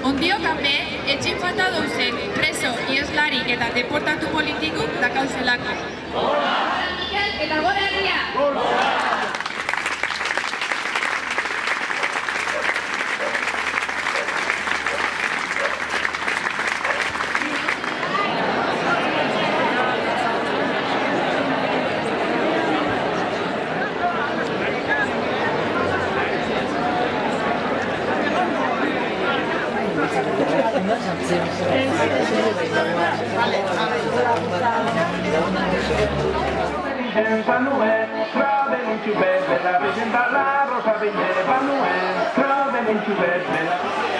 Ondio kanpe, etxin falta dauzen preso, ieslari eta deportatu politikuk dakauzelako. Eta gora herria! San Noel, travel in Tibet, bella presenta la rosa vendere San Noel, travel in Tibet, bella